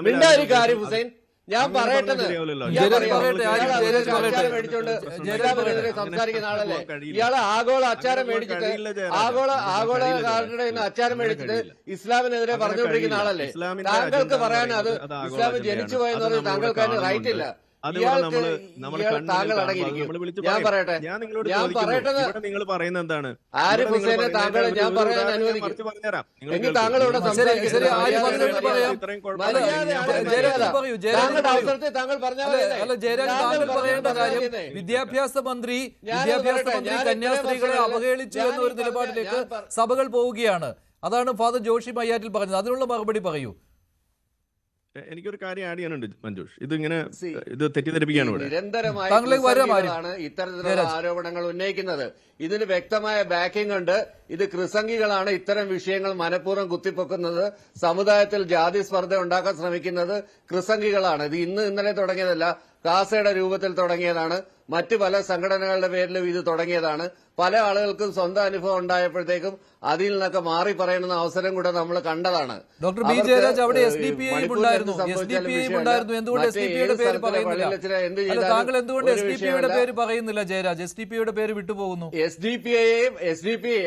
മിണ്ടായിരിക്കും ആരിഫ് ഹുസൈൻ. ഞാൻ പറയട്ടെ, സംസാരിക്കുന്ന ആളല്ലേ ഇയാള്. ആഗോള അച്ചാരം മേടിച്ചിട്ട് ആഗോളക്കാരുടെ അച്ചാരം മേടിച്ചിട്ട് ഇസ്ലാമിനെതിരെ പറഞ്ഞുകൊണ്ടിരിക്കുന്ന ആളല്ലേ. താങ്കൾക്ക് പറയാൻ അത് ഇസ്ലാം ജനിച്ചു പോയെന്ന് പറഞ്ഞാൽ താങ്കൾക്ക് അതിന് റൈറ്റ് ഇല്ല. താങ്കൾ അടങ്ങിയിരിക്കും. ഞാൻ പറയട്ടെ, നിങ്ങൾ പറയുന്നത് എന്താണ്? ആരിഫ് ഹുസൈനെ താങ്കൾ ഞാൻ പറയാൻ അനുവദിക്കും എങ്കിൽ താങ്കൾ ഇവിടെ സംസാരിക്കും. താങ്കളുടെ അവസരത്തിൽ താങ്കൾ പറഞ്ഞാൽ വിദ്യാഭ്യാസ മന്ത്രി കന്യാസ്ത്രീകളെ അവഹേളിച്ചു എന്ന ഒരു നിലപാടിലേക്ക് സഭകൾ പോവുകയാണ്. അതാണ് ഫാദർ ജോഷി മയ്യാറ്റിൽ പറഞ്ഞത്. അതിനുള്ള മറുപടി പറയൂ. എനിക്കൊരു കാര്യം ആഡ് ചെയ്യാനുണ്ട് മഞ്ജുഷ്. ഇത് തെറ്റിദ്ധരിപ്പിക്കാണ്. നിരന്തരമായാണ് ഇത്തരത്തിലുള്ള ആരോപണങ്ങൾ ഉന്നയിക്കുന്നത്. ഇതിന് വ്യക്തമായ ബാക്കിംഗ് ഉണ്ട്. ഇത് ക്രിസംഗികളാണ് ഇത്തരം വിഷയങ്ങൾ മനഃപൂർവ്വം കുത്തിപ്പൊക്കുന്നത്. സമുദായത്തിൽ ജാതി സ്പർദ്ധ ഉണ്ടാക്കാൻ ശ്രമിക്കുന്നത് ക്രിസംഗികളാണ്. ഇത് ഇന്നലെ തുടങ്ങിയതല്ല. കാസയുടെ രൂപത്തിൽ തുടങ്ങിയതാണ്. മറ്റു പല സംഘടനകളുടെ പേരിലും ഇത് തുടങ്ങിയതാണ്. പല ആളുകൾക്കും സ്വന്തം അനുഭവം ഉണ്ടായപ്പോഴത്തേക്കും അതിൽ നിന്നൊക്കെ മാറി പറയുന്ന അവസരം കൂടെ നമ്മൾ കണ്ടതാണ്. ഡോക്ടർ ബി ജയരാജ്, അവിടെ SDPI ഉണ്ടായിരുന്നു. എന്തുകൊണ്ട് SDPIയുടെ പേര് പറയുന്നില്ല? താങ്കൾ എന്തുകൊണ്ട് SDPIയുടെ പേര് പറയുന്നില്ല ജയരാജ്? SDPIയുടെ പേര് വിട്ടുപോകുന്നു. SDPI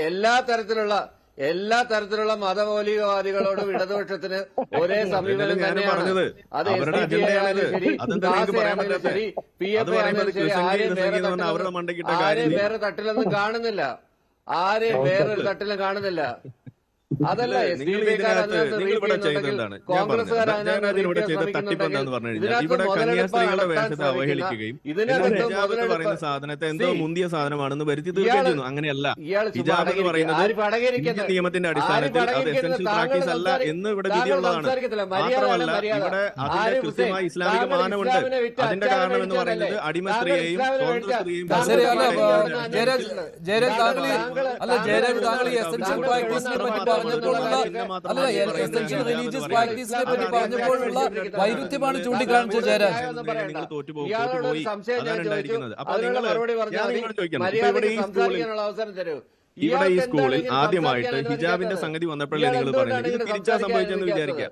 എല്ലാ തരത്തിലുള്ള മതമൗലികവാദികളോടും ഇടതുപക്ഷത്തിന് ഒരേ സമീപനം തന്നെയാണ്. അത് SDPI ആയാലും ശരി, ആയാലും ശരി, PF ആയാലും ശരി, ആരെയും വേറെ തട്ടിലൊന്നും കാണുന്നില്ല. ആരെയും വേറൊരു തട്ടിലും കാണുന്നില്ല. അതല്ല പറയുന്ന സാധനത്തെ എന്തോ മുന്തിയ സാധനമാണെന്ന് വരുത്തി തീർക്കുന്നു. അങ്ങനെയല്ല. ഹിജാബ് എന്ന് പറയുന്നത് നിയമത്തിന്റെ അടിസ്ഥാനത്തിൽ അത് എസെൻഷ്യൽ പ്രാക്ടീസ് അല്ല എന്ന് ഇവിടെ വിധിയുള്ളതാണ്. മാത്രമല്ല ഇവിടെ അതിന്റെ കൃത്യമായ ഇസ്ലാമിക മാനമുണ്ട്. അതിന്റെ കാരണം എന്ന് പറയുന്നത് അടിമ സ്ത്രീയെയും സ്വതന്ത്ര സ്ത്രീയെയും വൈരുദ്ധ്യമാണ് ചൂണ്ടിക്കാണിച്ചത് ജയരാജ്. ഇവിടെ ഈ സ്കൂളിൽ ആദ്യമായിട്ട് ഹിജാബിന്റെ സംഗതി വന്നപ്പോഴല്ലേ നിങ്ങൾ പറയുന്നത് ഇത് തിരിച്ചാ സംഭവിച്ചെന്ന് വിചാരിക്കുക.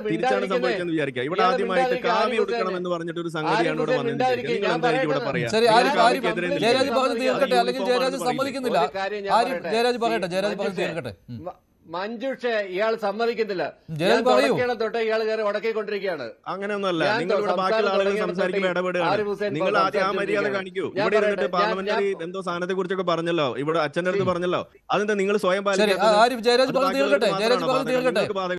തിരിച്ചാണ് സംഭവിച്ചെന്ന് വിചാരിക്കുക. ഇവിടെ ആദ്യമായിട്ട് കാവ്യ കൊടുക്കണം എന്ന് പറഞ്ഞിട്ട് ഒരു സംഗതിയാണ് ഇവിടെ വന്നിരിക്കുന്നത്. നിങ്ങൾ എന്തായിരിക്കും ഇവിടെ പറയാ? ജയരാജ് പറഞ്ഞു തീർക്കട്ടെ, അല്ലെങ്കിൽ ജയരാജ് സമ്മതിക്കുന്നില്ല. ജയരാജ് പറയട്ടെ, ജയരാജ് പറഞ്ഞു തീർക്കട്ടെ. മഞ്ജുഷെ ഇയാൾ സമ്മതിക്കുന്നില്ല. തൊട്ട് ഇയാൾ കയറി ഉടക്കിക്കൊണ്ടിരിക്കുകയാണ്. അങ്ങനെയൊന്നുമല്ല. നിങ്ങൾ ഇവിടെ ബാക്കിയുള്ള ആളുകൾ സംസാരിക്കുമ്പോൾ ഇടപെടുകയാണ്. നിങ്ങൾ ആദ്യം ആ മര്യാദ കാണിക്കൂ. ഇവിടെ ഇരുന്നിട്ട് പാർലമെന്ററി എന്തോ സാധനത്തെ കുറിച്ചൊക്കെ പറഞ്ഞല്ലോ, ഇവിടെ അച്ഛൻ്റെ അടുത്ത് പറഞ്ഞല്ലോ. അതെന്താ നിങ്ങൾ സ്വയം പാലിക്കാത്തത്?